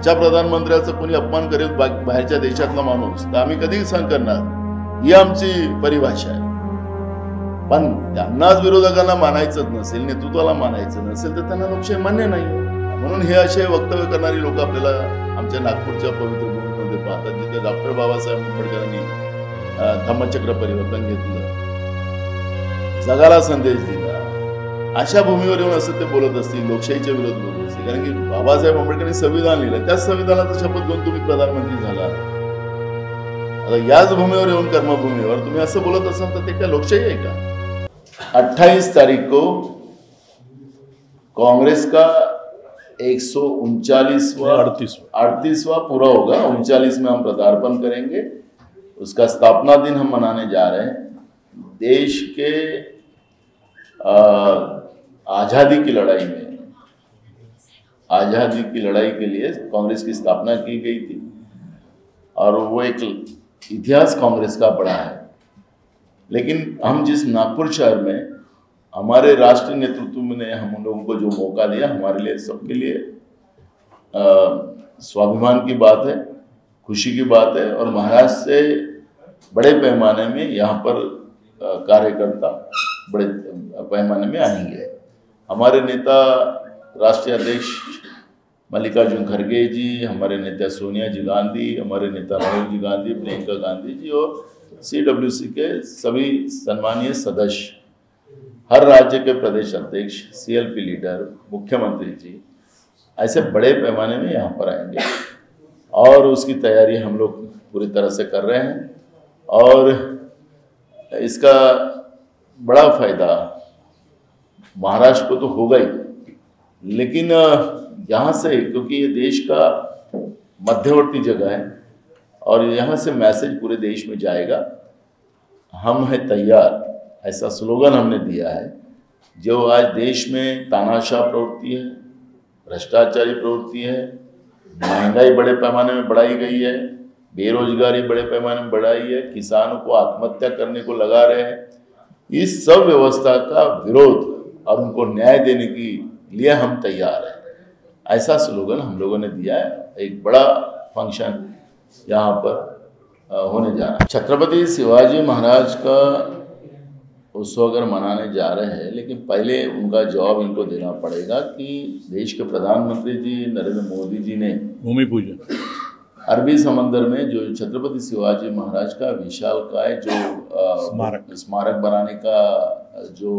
आमच्या प्रधानमंत्र्याचा कोणी अपमान करेल बाहेरच्या देशातला माणूस तर आम्ही कधी सहन करणार, ही आमची परिभाषा आहे. पण त्यांनाच विरोधकांना मानायचंच नसेल, नेतृत्वाला मानायचं नसेल तर त्यांना लोकशाही मान्य नाही. म्हणून हे असे वक्तव्य करणारी लोक आपल्याला आमच्या नागपूरच्या पवित्र भूमीमध्ये पाहतात, जिथे डॉक्टर बाबासाहेब आंबेडकरांनी धम्मचक्र परिवर्तन घेतलं, जगाला संदेश दिला. अशा भूमीवर येऊन असं ते बोलत असतील, लोकशाहीच्या विरोध बोलत असतील. कारण की बाबासाहेब आंबेडकरांनी संविधान लिहिलं, त्याच संविधानाचा शपथ घेऊन तुम्ही प्रधानमंत्री झाला. आता याच भूमीवर येऊन, कर्मभूमीवर तुम्ही असं बोलत असाल तर ते काय लोकशाही आहे का? 28 तारीख को कांग्रेस का 139वां पूरा होगा. 39 में हम पदार्पण करेंगे. उसका स्थापना दिन हम मनाने जा रहे हैं. देश के आज़ादी की लड़ाई में, आज़ादी की लड़ाई के लिए कांग्रेस की स्थापना की गई थी और वो एक इतिहास कांग्रेस का बड़ा है. लेकिन हम जिस नागपुर शहर में हमारे राष्ट्रीय नेतृत्व ने हम लोगों को जो मौका दिया, हमारे लिए सबके लिए स्वाभिमान की बात है, खुशी की बात है. और महाराष्ट्र से बड़े पैमाने में यहाँ पर कार्यकर्ता बड़े पैमाने में आएंगे. हमारे नेता राष्ट्रीय अध्यक्ष मल्लिकार्जुन खड़गे जी, हमारे नेता सोनिया जी गांधी, हमारे नेता राहुल जी गांधी, प्रियंका गांधी जी और CWC के सभी सम्मानीय सदस्य, हर राज्य के प्रदेश अध्यक्ष, CLP लीडर, मुख्यमंत्री जी, ऐसे बड़े पैमाने में यहाँ पर आएंगे और उसकी तैयारी हम लोग पूरी तरह से कर रहे हैं. और इसका बड़ा फायदा महाराष्ट्र को तो होगा ही, लेकिन यहाँ से, क्योंकि ये देश का मध्यवर्ती जगह है और यहाँ से मैसेज पूरे देश में जाएगा, हम हैं तैयार, ऐसा स्लोगन हमने दिया है. जो आज देश में तानाशाह प्रवृत्ति है, भ्रष्टाचारी प्रवृत्ति है, महंगाई बड़े पैमाने में बढ़ाई गई है, बेरोजगारी बड़े पैमाने में बढ़ाई है, किसानों को आत्महत्या करने को लगा रहे हैं, इस सब व्यवस्था का विरोध और उनको न्याय देने के लिए हम तैयार हैं, ऐसा स्लोगन हम लोगों ने दिया है. एक बड़ा फंक्शन यहाँ पर होने जा रहा है. छत्रपति शिवाजी महाराज का उत्सव अगर मनाने जा रहे हैं, लेकिन पहले उनका जवाब इनको देना पड़ेगा कि देश के प्रधानमंत्री जी नरेंद्र मोदी जी ने भूमि पूजन अरबी समंदर में जो छत्रपति शिवाजी महाराज का विशालकाय जो स्मारक बनाने का जो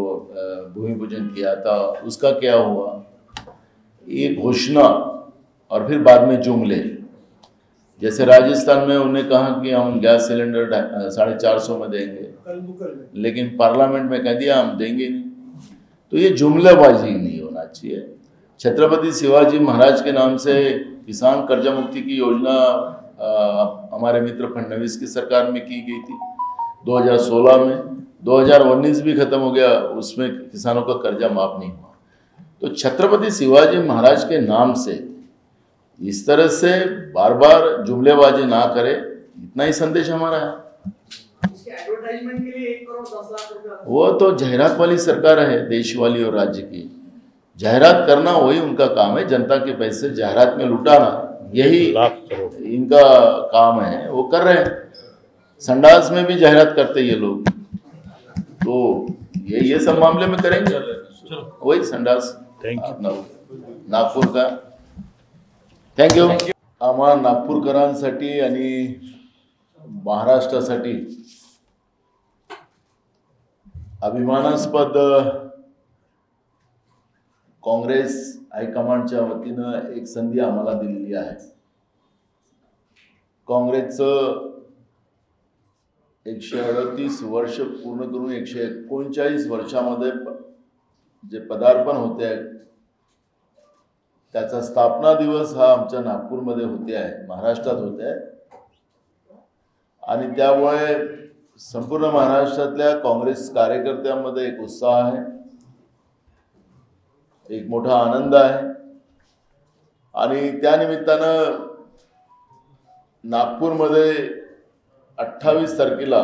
भूमि पूजन किया था, उसका क्या हुआ, ये घोषणा और फिर बाद में जुमले. जैसे राजस्थान में उन्होंने कहा कि हम गैस सिलेंडर 450 में देंगे, लेकिन पार्लियामेंट में कह दिया हम देंगे नहीं. तो ये जुमलेबाजी नहीं होना चाहिए. छत्रपति शिवाजी महाराज के नाम से किसान कर्जा मुक्ति की योजना हमारे मित्र फडणवीस की सरकार में की गई थी 2016 में. 2019 भी खत्म हो गया, उसमें किसानों का कर्जा माफ नहीं हुआ. तो छत्रपति शिवाजी महाराज के नाम से इस तरह से बार बार जुमलेबाजी ना करे, इतना ही संदेश हमारा है. एडवर्टाइजमेंट के लिए 1 करोड़ 10 लाख रुपए, वो तो जाहिरात वाली सरकार है, देश वाली और राज्य की. जाहिरात करना वही उनका काम है, जनता के पैसे जाहिरात में लुटाना, यही इनका काम है, वो कर रहे हैं. संडास में भी जाहिरात करते ये लोग, तो ये सब मामले में करेंगे वही संडास. नागपूर का थँक्यू. आम्हा नागपूरकरांसाठी आणि महाराष्ट्रासाठी अभिमानास्पद काँग्रेस हायकमांडच्या वतीनं एक संधी आम्हाला दिलेली आहे. काँग्रेसचं 138 वर्ष पूर्ण करून 139 वर्षामध्ये जे पदार्पण होते आहे, त्याचा स्थापना दिवस हा आमच्या नागपूरमध्ये होते आहे, महाराष्ट्रात होते आहे. आणि त्यामुळे संपूर्ण महाराष्ट्रातल्या काँग्रेस कार्यकर्त्यांमध्ये एक उत्साह आहे, एक मोठा आनंद आहे. आणि त्या निमित्तानं नागपूरमध्ये 28 तारखेला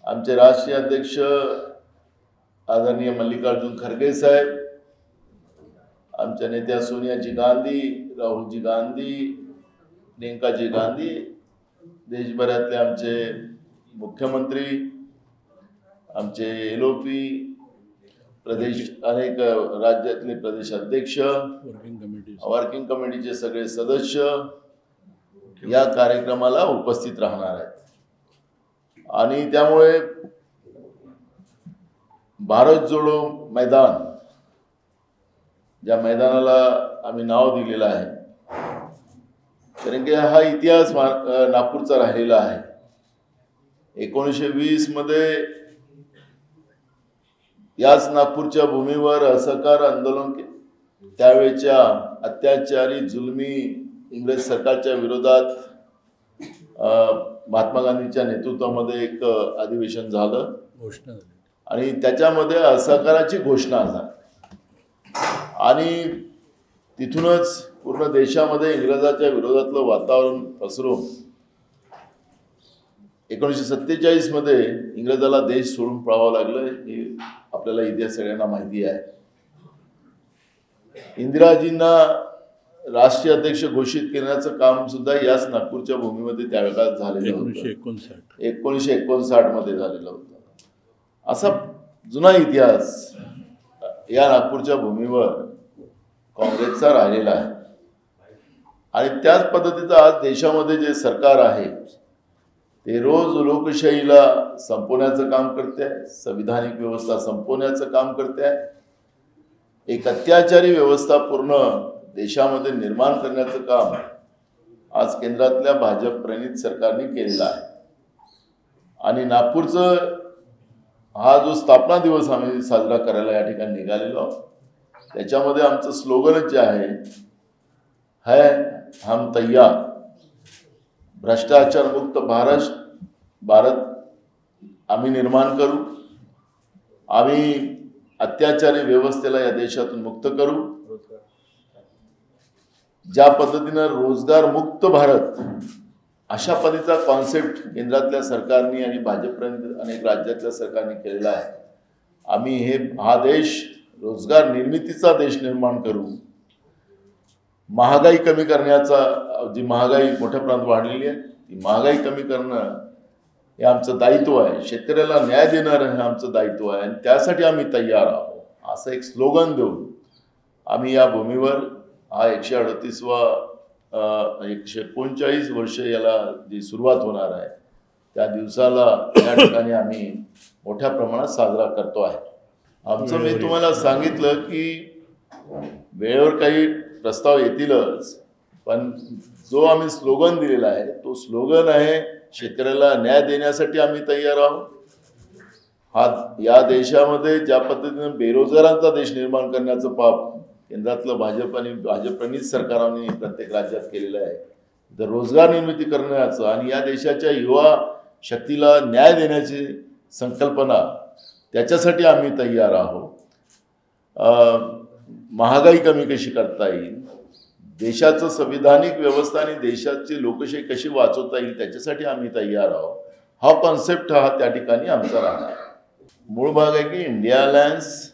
आमचे राष्ट्रीय अध्यक्ष आदरणीय मल्लिकार्जुन खरगे साहेब आमच्या नेत्या सोनियाजी गांधी, राहुलजी गांधी, प्रियंकाजी गांधी, देशभरातले आमचे मुख्यमंत्री, आमचे LOP, प्रदेश अनेक राज्यातले प्रदेश अध्यक्ष, वर्किंग कमिटीचे सगळे सदस्य या कार्यक्रमाला उपस्थित राहणार आहेत. आणि त्यामुळे भारत जोडो मैदान, ज्या मैदानाला आम्ही नाव दिलेलं आहे, कारण की हा इतिहास नागपूरचा राहिलेला आहे. 1920 मध्ये याच नागपूरच्या भूमीवर असहकार आंदोलन त्यावेळेच्या अत्याचारी जुलमी इंग्रज सरकारच्या विरोधात महात्मा गांधींच्या नेतृत्वामध्ये एक अधिवेशन झालं, घोषणा झाली आणि त्याच्यामध्ये असहकाराची घोषणा झाली. आणि तिथूनच पूर्ण देशामध्ये इंग्रजाच्या विरोधातलं वातावरण पसरून 1947 मध्ये इंग्रजाला देश सोडून पळावं लागलं. हे आपल्याला इतिहास सगळ्यांना माहिती आहे. इंदिराजींना राष्ट्रीय अध्यक्ष घोषित करण्याचं काम सुद्धा याच नागपूरच्या भूमीमध्ये त्यावेळेला झालेलं होतं. 1959 मध्ये झालेलं होतं. असा जुना इतिहास या नागपूरच्या भूमीवर काँग्रेसचा राहिलेला आहे. आणि त्याच पद्धतीचं आज देशामध्ये जे सरकार आहे ते रोज लोकशाहीला संपवण्याचं काम करते आहे, संविधानिक व्यवस्था संपवण्याचं काम करते आहे, एक अत्याचारी व्यवस्था पूर्ण देशामध्ये निर्माण करण्याचं काम आज केंद्रातल्या भाजप प्रणित सरकारने केलेलं आहे. आणि नागपूरचं हा जो स्थापना दिवस आम्ही साजरा करायला या ठिकाणी निघालेलो आहोत, त्याच्यामध्ये आमचं स्लोगनच जे आहे हम तैयार, भ्रष्टाचार मुक्त भारत आम्ही निर्माण करू, आम्ही अत्याचारी व्यवस्थेला या देशातून मुक्त करू, ज्या पद्धतीनं रोजगार मुक्त भारत अशा पद्धतीचा कॉन्सेप्ट केंद्रातल्या सरकारने आणि भाजप अनेक राज्यातल्या सरकारने केलेला आहे. आम्ही हा देश रोजगार निर्मितीचा देश निर्माण करू, महागाई कमी करण्याचा, जी महागाई मोठ्या प्रमाणात वाढलेली आहे ती महागाई कमी करणं हे आमचं दायित्व आहे, शेतकऱ्याला न्याय देणं हे आमचं दायित्व आहे आणि त्यासाठी आम्ही तयार आहोत, असं एक स्लोगन देऊन आम्ही या भूमीवर हा 139 वर्ष याला जी सुरुवात होणार आहे त्या दिवसाला या ठिकाणी आम्ही मोठ्या प्रमाणात साजरा करतो आहे. आमचं मी तुम्हाला सांगितलं की वेळेवर काही प्रस्ताव येतीलच, पण जो आम्ही स्लोगन दिलेला आहे तो स्लोगन आहे शेतकऱ्याला न्याय देण्यासाठी आम्ही तयार आहोत. या देशामध्ये ज्या पद्धतीने बेरोजगारांचा देश निर्माण करण्याचं पाप केंद्रातलं भाजप आणि भाजपप्रणित सरकारांनी प्रत्येक राज्यात केलेलं आहे, तर रोजगार निर्मिती करण्याचं आणि या देशाच्या युवा शक्तीला न्याय देण्याची संकल्पना, त्याच्यासाठी आम्ही तयार आहोत. महागाई कमी कशी करता येईल, देशाचं संविधानिक व्यवस्था आणि देशाची लोकशाही कशी वाचवता येईल त्याच्यासाठी आम्ही तयार आहोत. हा कॉन्सेप्ट हा त्या ठिकाणी आमचा राहणार. मूळ भाग आहे की इंडिया अलायन्स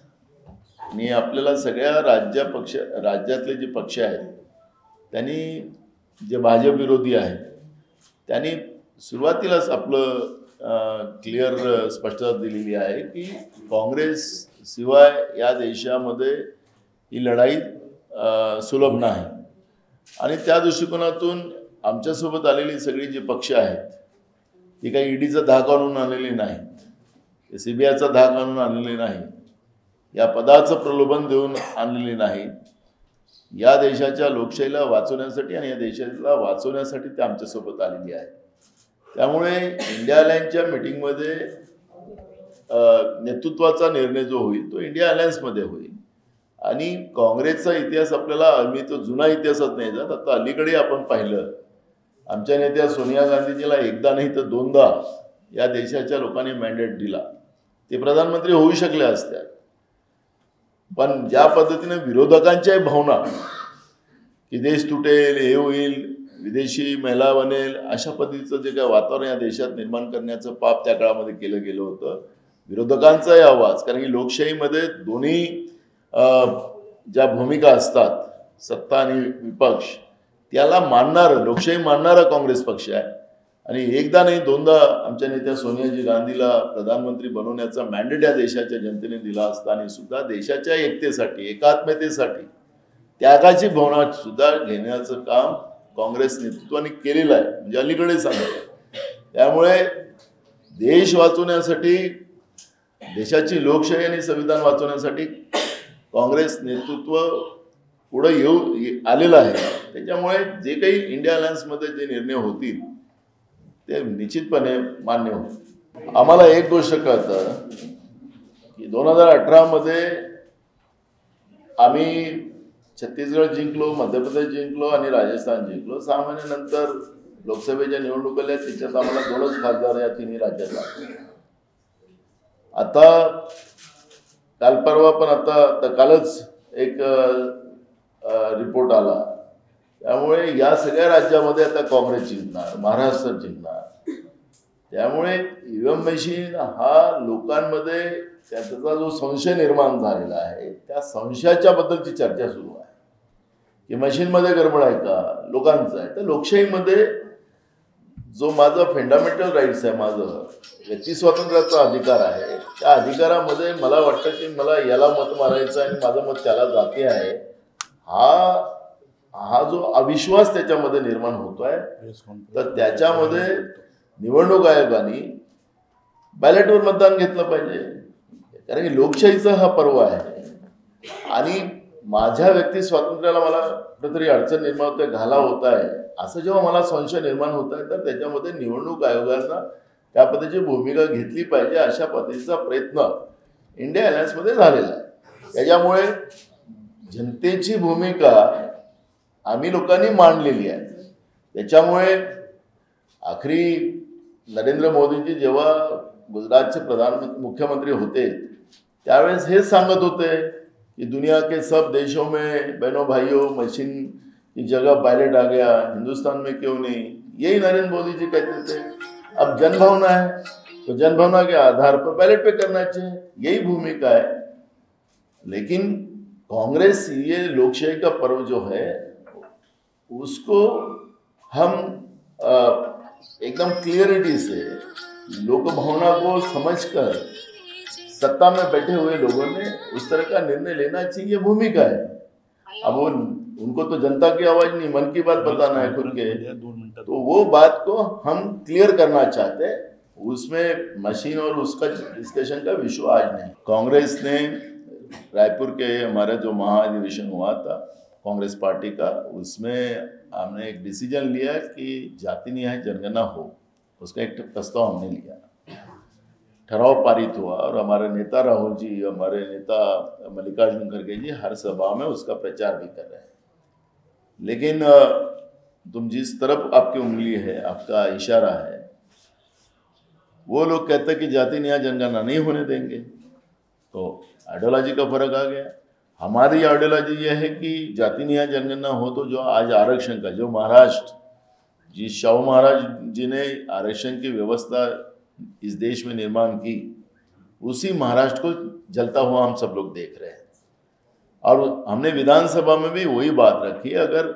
आणि आपल्याला सगळ्या राज्यातले जे पक्ष आहेत त्यांनी, जे भाजप विरोधी आहेत त्यांनी सुरुवातीलाच आपलं क्लिअर स्पष्टता दिलेली आहे की काँग्रेस शिवाय या देशामध्ये ही लढाई सुलभ नाही. आणि त्या दृष्टिकोनातून आमच्यासोबत आलेली सगळी जी पक्ष आहेत ती काही ईडीचा धाक आणून आणलेली नाहीत, CBIचा धाक आणून आणलेली नाही, या पदाचं प्रलोभन देऊन आणलेली नाहीत. या देशाच्या लोकशाहीला वाचवण्यासाठी आणि या देशाला वाचवण्यासाठी ते आमच्यासोबत आलेली आहे. त्यामुळे इंडिया अलायन्सच्या मीटिंगमध्ये नेतृत्वाचा निर्णय जो होईल तो इंडिया अलायन्समध्ये होईल. आणि काँग्रेसचा इतिहास आपल्याला, मी तो जुना इतिहासच नाही जात, आता अलीकडे आपण पाहिलं आमच्या नेत्या सोनिया गांधीजीला एकदा नाही तर दोनदा या देशाच्या लोकांनी मॅन्डेट दिला, ते प्रधानमंत्री होऊ शकले असत्या. पण ज्या पद्धतीने विरोधकांच्या भावना की देश तुटेल, हे होईल, विदेशी महिला बनेल, अशा पद्धतीचं जे काय वातावरण या देशात निर्माण करण्याचं पाप त्या काळामध्ये केलं गेलं होतं. विरोधकांचाही आवाज, कारण की लोकशाहीमध्ये दोन्ही ज्या भूमिका असतात सत्ता आणि विपक्ष त्याला मानणारं लोकशाही मानणारा काँग्रेस पक्ष आहे आणि एकदा नाही दोनदा आमच्या नेत्या सोनियाजी गांधीला प्रधानमंत्री बनवण्याचा मॅन्डेट या देशाच्या जनतेने दिला असताना सुद्धा देशाच्या एकतेसाठी एकात्मतेसाठी त्यागाची भावना सुद्धा घेण्याचं काम काँग्रेस नेतृत्वाने केलेलं आहे म्हणजे अलीकडे सांगितलं त्यामुळे देश वाचवण्यासाठी देशाची लोकशाही आणि संविधान वाचवण्यासाठी काँग्रेस नेतृत्व पुढे आलेलं आहे त्याच्यामुळे जे काही इंडिया अलायन्समध्ये जे निर्णय होतील ते निश्चितपणे मान्य होतील आम्हाला एक गोष्ट कळतं की 2018 मध्ये आम्ही छत्तीसगड जिंकलो मध्य प्रदेश जिंकलो आणि राजस्थान जिंकलो 6 महिन्यानंतर लोकसभेच्या निवडणुकीला त्याच्यात आम्हाला 2च खासदार या तिन्ही राज्यात आता काल परवा पण आता कालच एक रिपोर्ट आला त्यामुळे या सगळ्या राज्यामध्ये आता काँग्रेस जिंकणार महाराष्ट्र जिंकणार त्यामुळे ईव्हीएम मशीन हा लोकांमध्ये त्याचा जो संशय निर्माण झालेला आहे त्या संशयाच्या बद्दलची चर्चा सुरू आहे की मशीनमध्ये गडबड आहे का लोकांचं आहे तर लोकशाहीमध्ये जो माझा फंडामेंटल राईट्स आहे माझं व्यक्ती स्वातंत्र्याचा अधिकार आहे त्या अधिकारामध्ये मला वाटतं की मला याला मत मारायचं आणि माझं मत त्याला जाते आहे हा जो अविश्वास त्याच्यामध्ये निर्माण होतोय तर त्याच्यामध्ये निवडणूक आयोगाने बॅलेटवर मतदान घेतलं पाहिजे कारण की लोकशाहीचा हा पर्व आहे आणि माझ्या व्यक्ती स्वातंत्र्याला मला कुठेतरी अडचण निर्माण होते घाला होत आहे असं जेव्हा मला संशय निर्माण होत आहे तर त्याच्यामध्ये निवडणूक आयोगानं त्या पद्धतीची भूमिका घेतली पाहिजे अशा पद्धतीचा प्रयत्न इंडिया अलायन्समध्ये झालेला आहे त्याच्यामुळे जनतेची भूमिका आम्ही लोकांनी मांडलेली आहे त्याच्यामुळे आखरी नरेंद्र मोदीजी जेव्हा गुजरातचे मुख्यमंत्री होते त्यावेळेस हेच सांगत होते कि दुनिया के सब देशों में बहनों भाइयों मशीन की जगह बैलेट आ गया हिंदुस्तान में क्यों नहीं यही नरेंद्र मोदी जी कहते थे अब जनभावना है तो जनभावना के आधार पर बैलेट पे करना चाहिए यही भूमिका है लेकिन कांग्रेस ये लोकशाही का पर्व जो है उसको हम एकदम क्लियरिटी से लोक भावना को समझकर सत्ता में बैठे हुए लोगों ने उस तरह का निर्णय लेना चाहिए भूमिका है अब वो उनको तो जनता की आवाज नहीं मन की बात बताना है खुल के तो वो बात को हम क्लियर करना चाहते हैं उसमें मशीन और उसका डिस्कशन का विषय आज नहीं कांग्रेस ने रायपुर के हमारा जो महाधिवेशन हुआ था कांग्रेस पार्टी का उसमें हमने एक डिसीजन लिया कि जाति न्याय जनगणना हो उसका एक प्रस्ताव हमने लिया ठराव पारित हुआ और हमारे नेता राहुल जी हमारे नेता मल्लिकार्जुन खड़गे जी हर सभा में उसका प्रचार भी कर रहे हैं लेकिन तुम जिस तरफ आपकी उंगली है आपका इशारा है वो लोग कहते हैं कि जाति न्याय जनगणना नहीं होने देंगे तो आइडियोलॉजी का फर्क आ गया हमारी आइडियोलॉजी ये है कि जाति न्याय जनगणना हो तो जो आज आरक्षण का जो महाराष्ट्र जिस शाहू महाराज जी ने आरक्षण की व्यवस्था इस देश में निर्माण की उसी महाराष्ट्र को जलता हुआ हम सब लोग देख रहे हैं और हमने विधानसभा में भी वही बात रखी अगर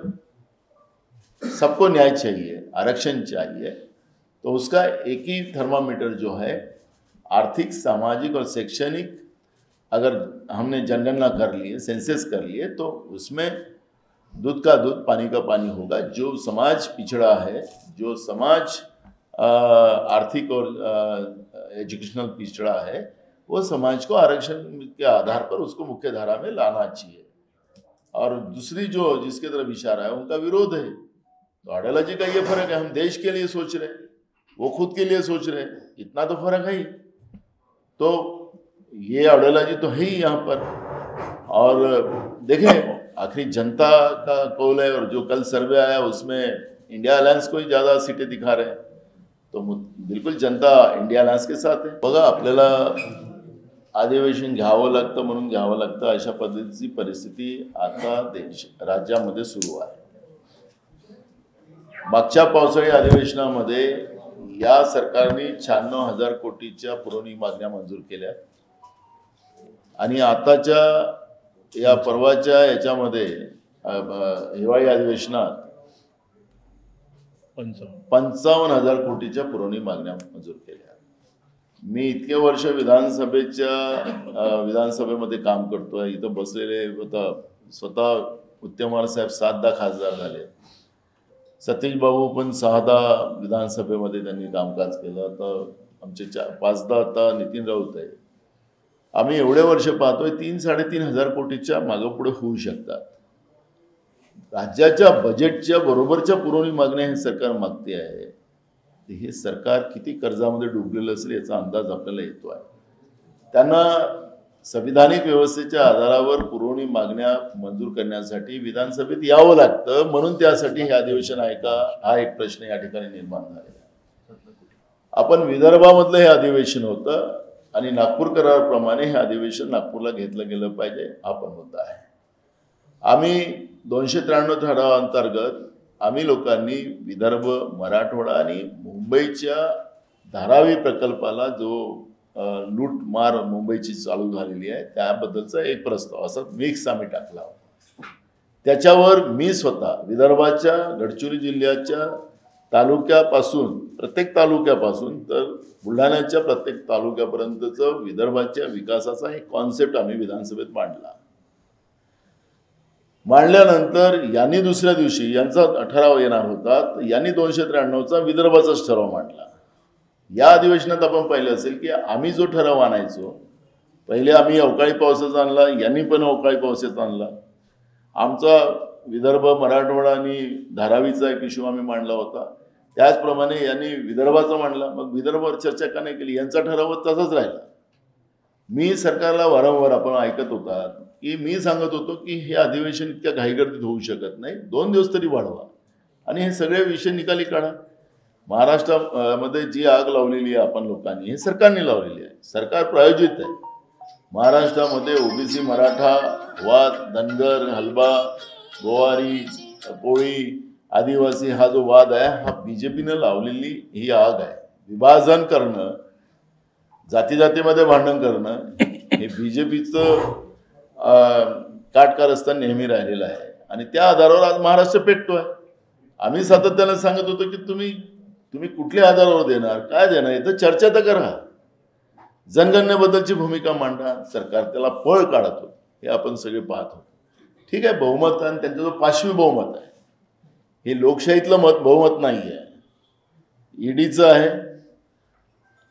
सबको न्याय चाहिए आरक्षण चाहिए तो उसका एक ही थर्मामीटर जो है आर्थिक सामाजिक और शैक्षणिक अगर हमने जनगणना कर लिए सेंसस कर लिए तो उसमें दूध का दूध पानी का पानी होगा जो समाज पिछड़ा है जो समाज आर्थिक और एजुकेशनल पिछड़ा है वो समाज को आरक्षण के आधार पर उसको मुख्य धारा में लाना चाहिए और दूसरी जो जिसके तरफ इशारा है उनका विरोध है तो आइडियोलॉजी का ये फर्क है हम देश के लिए सोच रहे हैं वो खुद के लिए सोच रहे हैं इतना तो फर्क है ही तो ये आइडियोलॉजी तो है ही यहाँ पर और देखें आखिरी जनता का कौल है और जो कल सर्वे आया उसमें इंडिया अलायन्स को ही ज़्यादा सीटें दिखा रहे हैं तो बिल्कुल जनता इंडिया अलायन्स के साथ आहे बघा आपल्याला अधिवेशन घ्यावं लागतं म्हणून घ्यावं लागतं अशा पद्धतीची परिस्थिती आता देश राज्यामध्ये सुरू आहे मागच्या पावसाळी अधिवेशनामध्ये या सरकारने 96,000 कोटीच्या पुरवणी मागण्या मंजूर केल्या आणि आताच्या या परवाच्या याच्यामध्ये हिवाळी अधिवेशनात 55,000 कोटीच्या पुरवणी मागण्या मंजूर केल्या. मी इतके वर्ष विधानसभेमध्ये काम करतोय. इथं बसलेले स्वतः उत्तमवार साहेब 7दा खासदार झाले. सतीश बाबू पण 6दा विधानसभेमध्ये त्यांनी कामकाज केलं. तर आमचे 5दा आता नितीन राऊत आहे. आम्ही एवढे वर्ष पाहतोय 3-3.5 कोटीच्या मागं पुढे होऊ शकतात. राज्याच्या बजेटच्या बरोबरच्या पुरवणी मागण्या हे सरकार मागते आहे. हे सरकार किती कर्जामध्ये डुबलेलं असेल याचा अंदाज आपल्याला येतो आहे. त्यांना संविधानिक व्यवस्थेच्या आधारावर पुरवणी मागण्या मंजूर करण्यासाठी विधानसभेत यावं लागतं. म्हणून त्यासाठी हे अधिवेशन आहे का हा एक प्रश्न या ठिकाणी निर्माण झालेला आहे. आपण विदर्भामधलं हे अधिवेशन होतं आणि नागपूर कराराप्रमाणे हे अधिवेशन नागपूरला घेतलं गेलं पाहिजे हा पण मुद्दा आहे. आम्ही 293 ठरावाअंतर्गत आम्ही लोकांनी विदर्भ, मराठवाडा आणि मुंबईच्या धारावी प्रकल्पाला जो लूटमार मुंबईची चालू झालेली आहे त्याबद्दलचा एक प्रस्ताव असा मिक्स आम्ही टाकला होता. त्याच्यावर मी स्वतः विदर्भाच्या गडचिरोली जिल्ह्याच्या तालुक्यापासून प्रत्येक तालुक्यापासून तर बुलढाण्याच्या प्रत्येक तालुक्यापर्यंतचं विदर्भाच्या विकासाचा एक कॉन्सेप्ट आम्ही विधानसभेत मांडल्यानंतर यांनी दुसऱ्या दिवशी यांचा ठराव येणार होता. यांनी 293चा विदर्भाचाच ठराव मांडला. या अधिवेशनात आपण पाहिलं असेल की आम्ही जो ठराव आणायचो पहिले आम्ही अवकाळी पावसाचा आणला. यांनी पण अवकाळी पावसाचा आणला. आमचा विदर्भ, मराठवाडा आणि धारावीचा एक इश्यू आम्ही मांडला होता. त्याचप्रमाणे यांनी विदर्भाचा मांडला. मग विदर्भावर चर्चा का नाही केली? यांचा ठराव तसाच राहिला. मी सरकारला वारंवार आपण ऐकत होता की मी सांगत होतो की हे अधिवेशन इतक्या घाईगर्दीत होऊ शकत नाही. 2 दिवस तरी वाढवा आणि हे सगळे विषय निकाली काढा. महाराष्ट्रामध्ये जी आग लावलेली आहे आपण लोकांनी हे सरकारने लावलेली आहे. सरकार प्रायोजित आहे. महाराष्ट्रामध्ये ओबीसी, मराठा वाद, धनगर, हलबा, गोवारी, कोळी, आदिवासी हा जो वाद आहे हा बीजेपीनं लावलेली ही आग आहे. विभाजन करणं, जातीमध्ये भांडण करणं हे बीजेपीचं काटकारस्थान नेहमी राहिलेलं आहे आणि त्या आधारावर आज महाराष्ट्र पेटतोय. आम्ही सातत्याने सांगत होतो की तुम्ही कुठल्या आधारावर देणार, काय देणार, याचं चर्चा तर करा. जनगणनेबद्दलची भूमिका मांडा. सरकार त्याला पळ काढत होतं हे आपण सगळे पाहत होतो. ठीक आहे, बहुमत आणि त्यांचं जो 5वी बहुमत आहे हे लोकशाहीतलं बहुमत नाही आहे, ईडीचं आहे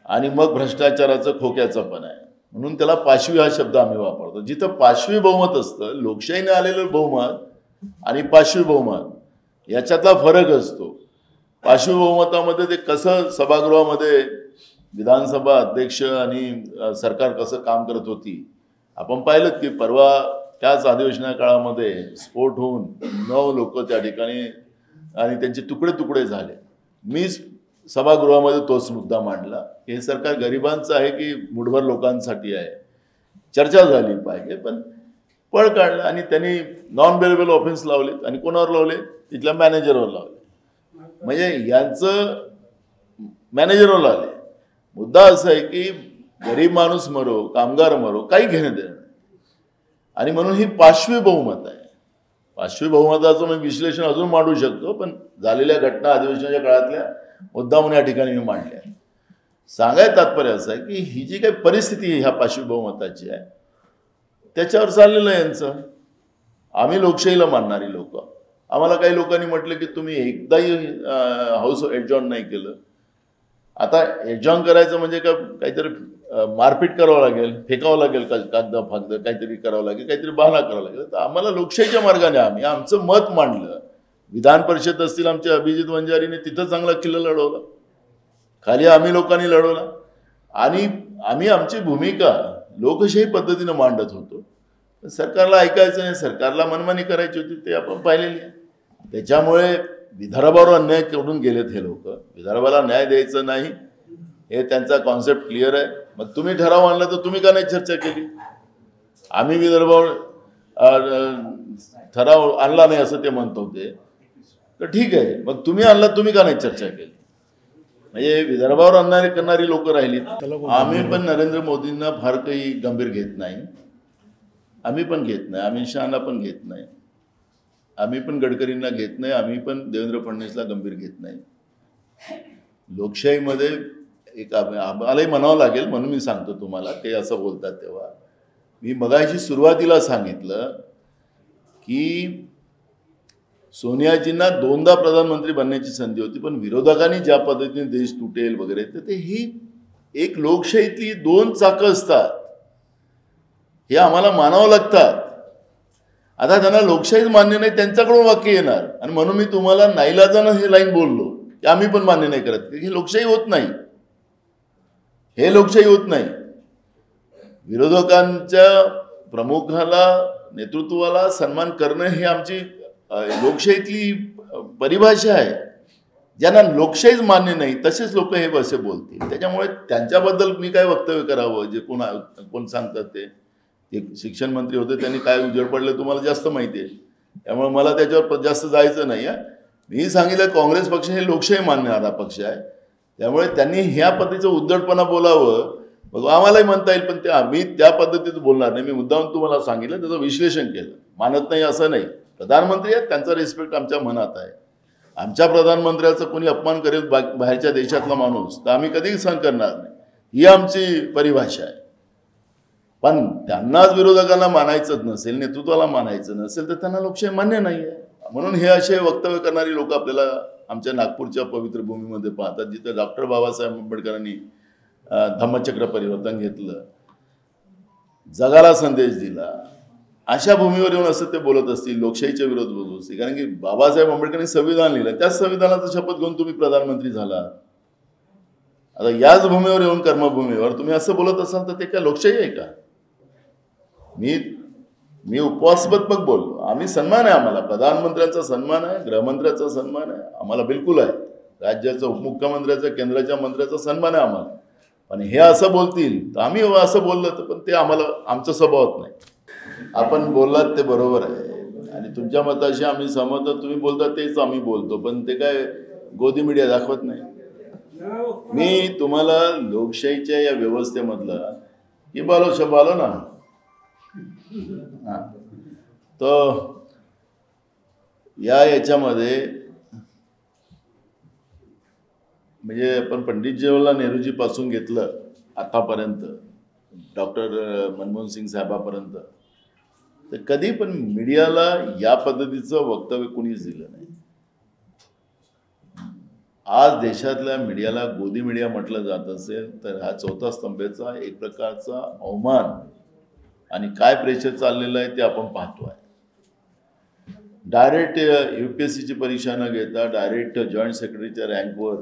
आणि मग भ्रष्टाचाराचं खोक्याचं पण आहे. म्हणून त्याला 5वी हा शब्द आम्ही वापरतो. जिथं 5वी बहुमत असतं, लोकशाहीने आलेलं बहुमत आणि 5वी बहुमत याच्यातला फरक असतो. 5वी बहुमतामध्ये ते कसं सभागृहामध्ये विधानसभा अध्यक्ष आणि सरकार कसं काम करत होती आपण पाहिलं की परवा त्याच अधिवेशना काळामध्ये स्फोट होऊन 9 लोक त्या ठिकाणी आणि त्यांचे तुकडे झाले. मी सभागृहामध्ये तोच मुद्दा मांडला. हे सरकार गरिबांचं आहे की मुठभर लोकांसाठी आहे, चर्चा झाली पाहिजे. पण पळ काढला आणि त्यांनी नॉन बेलेबल ऑफेन्स लावले आणि कोणावर लावले? तिथल्या मॅनेजरवर लावले. म्हणजे यांचं मॅनेजरवर लावले. मुद्दा असा आहे की गरीब माणूस मरो, कामगार मरो, काही घेणं देणं नाही. आणि म्हणून ही 5वी बहुमत आहे. 5वी बहुमताचं मी विश्लेषण अजून मांडू शकतो, पण झालेल्या घटना अधिवेशनाच्या काळातल्या मुद्दामून या ठिकाणी मी मांडल्या. सांगायचं तात्पर्य असं आहे की ही जी काही परिस्थिती ह्या 5वी बहुमताची आहे त्याच्यावर चाललेलं आहे यांचं. आम्ही लोकशाहीला मानणारी लोक. आम्हाला काही लोकांनी म्हटलं की तुम्ही एकदाही हाऊस एडजॉर्न नाही केलं. आता एडजॉर्न करायचं म्हणजे काहीतरी मारपीट करावं लागेल, फेकावं लागेल, कागद काहीतरी करावं लागेल, काहीतरी बहाणा करावा लागेल. तर आम्हाला लोकशाहीच्या मार्गाने आम्ही आमचं मत मांडलं. विधान परिषद असतील आमचे अभिजित वंजारीने तिथं चांगला किल्ला लढवला, खाली आम्ही लोकांनी लढवला आणि आम्ही आमची भूमिका लोकशाही पद्धतीनं मांडत होतो. सरकारला ऐकायचं नाही, सरकारला मनमानी करायची होती ते आपण पाहिलेली आहे. त्याच्यामुळे विदर्भावर अन्याय करून गेलेत हे लोक. विदर्भाला न्याय द्यायचं नाही हे त्यांचा कॉन्सेप्ट क्लिअर आहे. मग तुम्ही ठराव आणला तर तुम्ही का नाही चर्चा केली? आम्ही विदर्भावर ठराव आणला नाही असं ते म्हणत होते, तर ठीक आहे, मग तुम्ही आणला, तुम्ही का नाही चर्चा केली? म्हणजे विदर्भावर अन्याय करणारी लोक राहिली. आम्ही पण नरेंद्र मोदींना फार काही गंभीर घेत नाही. आम्ही पण घेत नाही, अमित शहाना पण घेत नाही, आम्ही पण गडकरींना घेत नाही, आम्ही पण देवेंद्र फडणवीसला गंभीर घेत नाही. लोकशाहीमध्ये एक आम्हालाही म्हणावं लागेल म्हणून मी सांगतो तुम्हाला, ते असं बोलतात तेव्हा. मी मगाशी सुरुवातीला सांगितलं की सोनियाजींना 2दा प्रधानमंत्री बनण्याची संधी होती, पण विरोधकांनी ज्या पद्धतीने देश तुटेल वगैरे, तर ते ही एक लोकशाहीतली 2 चाकं असतात, हे आम्हाला मानावं लागतात. आता त्यांना लोकशाहीच मान्य नाही, त्यांच्याकडून वाक्य येणार, आणि म्हणून मी तुम्हाला नाईलाजानं हे लाईन बोललो की आम्ही पण मान्य नाही करत. हे लोकशाही होत नाही, हे लोकशाही होत नाही. विरोधकांच्या प्रमुखाला, नेतृत्वाला सन्मान करणं हे आमची लोकशाहीतली परिभाषा आहे. ज्यांना लोकशाहीच मान्य नाही तसेच लोक हे असे बोलतील. त्याच्यामुळे त्यांच्याबद्दल मी काय वक्तव्य करावं, जे कोण सांगतात ते शिक्षण मंत्री होते, त्यांनी काय उजेड पडले तुम्हाला जास्त माहिती आहे, त्यामुळे मला त्याच्यावर जास्त जायचं नाही आहे. मी सांगितलं काँग्रेस पक्ष हे लोकशाही मानणारा पक्ष आहे, त्यामुळे त्यांनी ह्या पद्धतीचं उद्धटपणा बोलावं. मग आम्हालाही म्हणता येईल, पण ते आम्ही त्या पद्धतीत बोलणार नाही. मी मुद्दाम तुम्हाला सांगितलं, त्याचं विश्लेषण केलं. मानत नाही असं नाही, प्रधानमंत्री आहेत, त्यांचा रिस्पेक्ट आमच्या मनात आहे. आमच्या प्रधानमंत्र्याचा कोणी अपमान करेल बाहेरच्या देशातला माणूस, तर आम्ही कधीही सहन करणार नाही, ही आमची परिभाषा आहे. पण त्यांनाच विरोधकांना मानायचंच नसेल, नेतृत्वाला मानायचं नसेल, तर त्यांना लोकशाही मान्य नाही आहे. म्हणून हे असे वक्तव्य करणारी लोक आपल्याला आमच्या नागपूरच्या पवित्र भूमीमध्ये पाहतात, जिथं डॉक्टर बाबासाहेब आंबेडकरांनी धम्मचक्र परिवर्तन घेतलं, जगाला संदेश दिला. अशा भूमीवर येऊन असं ते बोलत असतील, लोकशाहीच्या विरोध बोलत असतील. कारण की बाबासाहेब आंबेडकरांनी संविधान लिहिलं, त्याच संविधानाचा शपथ घेऊन तुम्ही प्रधानमंत्री झाला. आता याच भूमीवर येऊन, कर्मभूमीवर तुम्ही असं बोलत असाल, तर ते काय लोकशाही आहे का? मी उपवासबद्दल बोललो. आम्ही सन्मान आहे, आम्हाला प्रधानमंत्र्यांचा सन्मान आहे, गृहमंत्र्याचा सन्मान आहे, आम्हाला बिलकुल आहे. राज्याचा, उपमुख्यमंत्र्याचा, केंद्राच्या मंत्र्याचा सन्मान आहे आम्हाला. पण हे असं बोलतील तर आम्ही असं बोललं तर, पण ते आम्हाला, आमचं स्वभावत नाही. आपण बोललात ते बरोबर आहे, आणि तुमच्या मताशी आम्ही सहमत, तुम्ही बोलता तेच आम्ही बोलतो, पण ते काय गोदी मीडिया दाखवत नाही. मी तुम्हाला लोकशाहीच्या या व्यवस्थेमधलं की बोलो ना, तर याच्यामध्ये म्हणजे आपण पंडित जवाहरलाल नेहरूजी पासून घेतलं आतापर्यंत, डॉक्टर मनमोहन सिंग साहेबापर्यंत, तर कधी पण मीडियाला या पद्धतीचं वक्तव्य कोणीच दिलं नाही. आज देशातल्या मीडियाला गोदी मीडिया म्हटलं जात असेल, तर हा चौथा स्तंभेचा एक प्रकारचा अवमान आणि काय प्रेशर चाललेलं आहे ते आपण पाहतो आहे. डायरेक्ट UPSCची परीक्षा न घेता डायरेक्ट जॉईंट सेक्रेटरीच्या रँकवर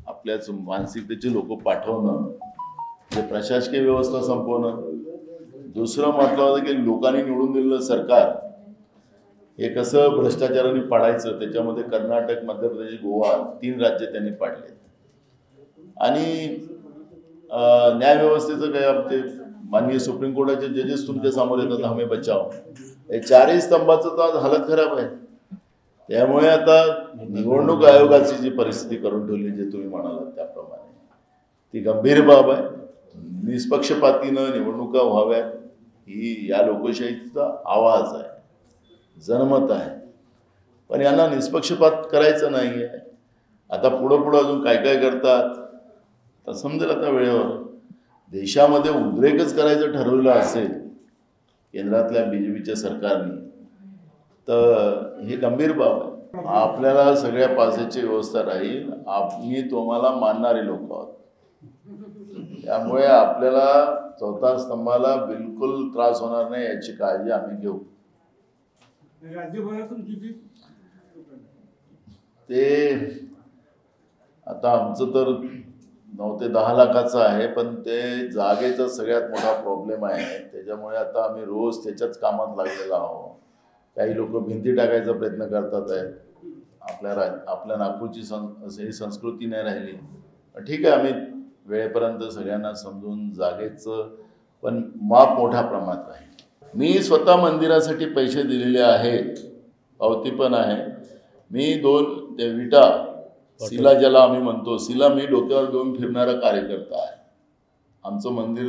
आपल्याच मानसिकतेचे लोक पाठवणं, जे प्रशासकीय व्यवस्था संपवणं. दुसरं म्हटलं होतं की लोकांनी निवडून दिलेलं सरकार हे कसं भ्रष्टाचाराने पाडायचं, त्याच्यामध्ये कर्नाटक, मध्य प्रदेश, गोवा 3 राज्य त्यांनी पाडले. आणि न्यायव्यवस्थेचं काय, ते माननीय सुप्रीम कोर्टाचे जजेस तुमच्या समोर येतात, हमें बचाव, हे 4ही स्तंभाचं तर हालत खराब आहे. त्यामुळे आता निवडणूक आयोगाची जी परिस्थिती करून ठेवली, जे तुम्ही म्हणालात त्याप्रमाणे, ती गंभीर बाब आहे. निष्पक्षपातीनं निवडणुका व्हाव्यात ही या लोकशाहीचा आवाज आहे, जनमत आहे. पण यांना निष्पक्षपात करायचं नाही आहे. आता पुढं अजून काय काय करतात तर समजेल आता वेळेवर. देशामध्ये उद्रेकच करायचं ठरवलं असेल केंद्रातल्या BJPच्या सरकारने, तर हे गंभीर बाब आहे. आपल्याला सगळ्या पासेची व्यवस्था राहील, आम्ही तुम्हाला मानणारे लोक आहोत, त्यामुळे आपल्याला चौथा स्तंभाला बिलकुल त्रास होणार नाही याची काळजी आम्ही घेऊ. राज्यभरातून किती ते आता आमचं तर 9 ते 10 लाखाचं आहे, पण ते जागेचा सगळ्यात मोठा प्रॉब्लेम आहे. त्याच्यामुळे आता आम्ही रोज त्याच्याच कामात लागलेलो आहोत. काही लोक भिंती टाकायचा प्रयत्न करतात आहेत. आपल्या नागपूरची ही संस्कृती नाही राहिली. ठीक आहे, आम्ही वेळेपर्यंत सगळ्यांना समजून जागेचं पण माप मोठ्या प्रमाणात आहे. मी स्वतः मंदिरासाठी पैसे दिलेले आहेत, पावती पण आहे. मी 2 ते विटा, शिला ज्याला आम्ही म्हणतो, शिला मी डोक्यावर घेऊन फिरणारा कार्यकर्ता आहे. आमचं मंदिर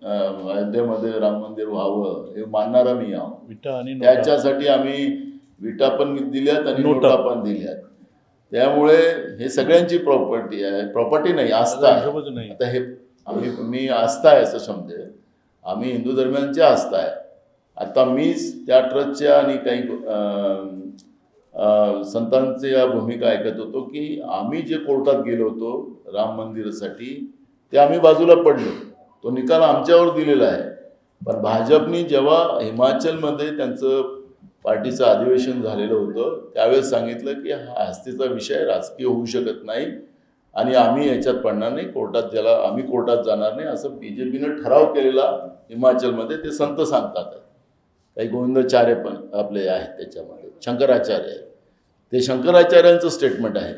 अयोध्येमध्ये राम मंदिर व्हावं हे मानणारा मी आहो. विटा आणि नोटा. त्याच्यासाठी आम्ही विटा पण दिल्यात आणि नोटा. नोटा पण दिल्यात. त्यामुळे हे सगळ्यांची प्रॉपर्टी आहे, प्रॉपर्टी नाही, आस्था आहे. हिशोबच नाही. आता हे मी आस्था आहे असं समजेल, आम्ही हिंदू धर्मियांची आस्था आहे. आता मीच त्या ट्रस्टच्या आणि काही संतांच्या भूमिका ऐकत होतो की आम्ही जे कोर्टात गेलो होतो राम मंदिरासाठी ते आम्ही बाजूला पडलो, तो निकाल आमच्यावर दिलेला आहे. पण भाजपनी जेव्हा हिमाचलमध्ये त्यांचं पार्टीचं अधिवेशन झालेलं होतं त्यावेळेस सांगितलं की हा आस्थेचा विषय राजकीय होऊ शकत नाही आणि आम्ही याच्यात पडणार नाही, आम्ही कोर्टात जाणार नाही असं BJPनं ठराव केलेला हिमाचलमध्ये. ते संत सांगतात, काही गोविंदाचार्य पण आपले आहेत त्याच्यामध्ये, शंकराचार्य आहेत, ते शंकराचार्यांचं स्टेटमेंट आहे.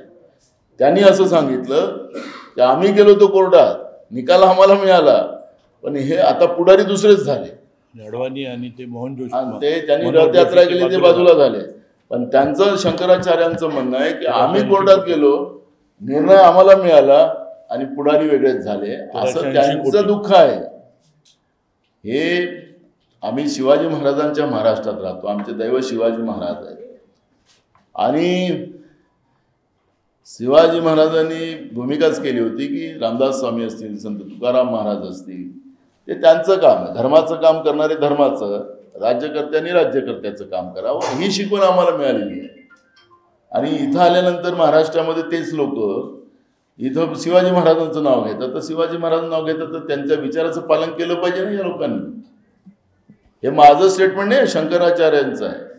त्यांनी असं सांगितलं की आम्ही गेलो तो कोर्टात, निकाल आम्हाला मिळाला, पण हे आता पुढारी दुसरेच झाले. अडवाणी आणि ते मोहन जोशी आणि ते त्यांनी रथयात्रा केली ते बाजूला झाले. पण त्यांचं शंकराचार्यांचं म्हणणं आहे की आम्ही कोर्टात गेलो, निर्णय आम्हाला मिळाला आणि पुढारी वेगळेच झाले, असं त्यांचं दुःख आहे. हे आम्ही शिवाजी महाराजांच्या महाराष्ट्रात राहतो, आमचे दैव शिवाजी महाराज आहेत आणि शिवाजी महाराजांनी भूमिकाच केली होती की रामदास स्वामी असतील, संत तुकाराम महाराज असतील, ते त्यांचं काम आहे, धर्माचं काम करणारे धर्माचं, राज्यकर्त्यांनी राज्यकर्त्याचं काम करावं, ही शिकवण आम्हाला मिळालेली आहे. आणि इथं आल्यानंतर महाराष्ट्रामध्ये तेच लोक इथं शिवाजी महाराजांचं नाव घेतात, तर शिवाजी महाराजांचं नाव घेतात तर त्यांच्या विचाराचं पालन केलं पाहिजे ना या लोकांनी. हे माझं स्टेटमेंट नाही, शंकराचार्यांचं आहे.